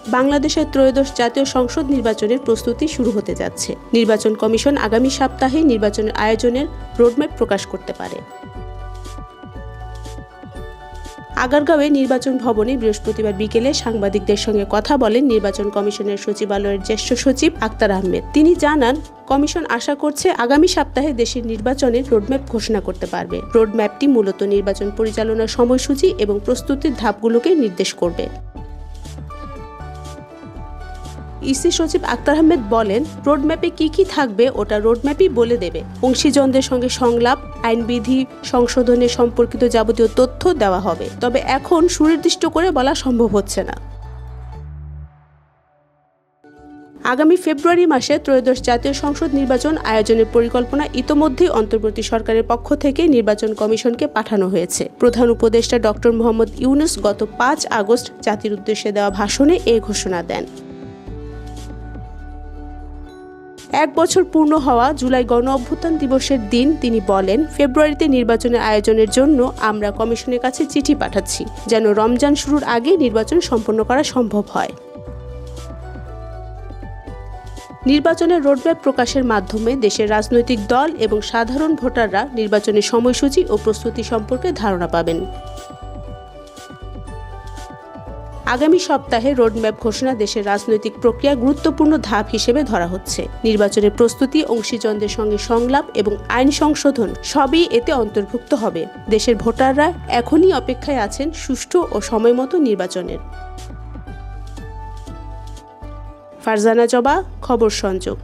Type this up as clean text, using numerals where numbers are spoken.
বাংলাদেশের ত্রয়োদশ জাতীয় সংসদ নির্বাচনের প্রস্তুতি শুরু হতে যাচ্ছে। নির্বাচন কমিশন আগামী সপ্তাহে নির্বাচনের আয়োজনের রোডম্যাপ প্রকাশ করতে পারে। আগারগাঁওয়ে নির্বাচন ভবনে বৃহস্পতিবার বিকেলে সাংবাদিকদের সঙ্গে কথা বলেন নির্বাচন কমিশনের সচিবালয়ের জ্যেষ্ঠ সচিব আক্তার আহমেদ। তিনি জানান, কমিশন আশা করছে আগামী সপ্তাহে দেশের নির্বাচনের রোডম্যাপ ঘোষণা করতে পারবে। রোডম্যাপটি মূলত নির্বাচন পরিচালনার সময়সূচি এবং প্রস্তুতির ধাপগুলোকে নির্দেশ করবে। ইসি সচিব আক্তার আহমেদ বলেন, রোডম্যাপে কি থাকবে ওটা রোডম্যাপই বলে দেবে। অংশীজনদের সঙ্গে সংলাপ, আইনবিধি সংশোধনে সম্পর্কিত যাবতীয় তথ্য দেওয়া হবে। তবে এখন সুনির্দিষ্ট করে বলা সম্ভব হচ্ছে না। আগামী ফেব্রুয়ারি মাসে ত্রয়োদশ জাতীয় সংসদ নির্বাচন আয়োজনের পরিকল্পনা ইতোমধ্যেই অন্তর্বর্তী সরকারের পক্ষ থেকে নির্বাচন কমিশনকে পাঠানো হয়েছে। প্রধান উপদেষ্টা ডক্টর মোহাম্মদ ইউনূস গত 5 আগস্ট জাতির উদ্দেশ্যে দেওয়া ভাষণে এ ঘোষণা দেন। 1 বছর পূর্ণ হওয়া জুলাই গণ-অভ্যুত্থান দিবসের দিন তিনি বলেন, ফেব্রুয়ারিতে নির্বাচনের আয়োজনের জন্য আমরা কমিশনের কাছে চিঠি পাঠাচ্ছি, যেন রমজান শুরুর আগে নির্বাচন সম্পন্ন করা সম্ভব হয়। নির্বাচনের রোডম্যাপ প্রকাশের মাধ্যমে দেশের রাজনৈতিক দল এবং সাধারণ ভোটাররা নির্বাচনের সময়সূচি ও প্রস্তুতি সম্পর্কে ধারণা পাবেন। আগামী সপ্তাহে রোডম্যাপ ঘোষণা দেশের রাজনৈতিক প্রক্রিয়া গুরুত্বপূর্ণ ধাপ হিসেবে ধরা হচ্ছে। নির্বাচনের প্রস্তুতি, অংশীজনদের সঙ্গে সংলাপ এবং আইন সংশোধন সবই এতে অন্তর্ভুক্ত হবে। দেশের ভোটাররা এখনই অপেক্ষায় আছেন সুষ্ঠু ও সময়মতো নির্বাচনের। ফারজানা জবা, খবর সংযোগ।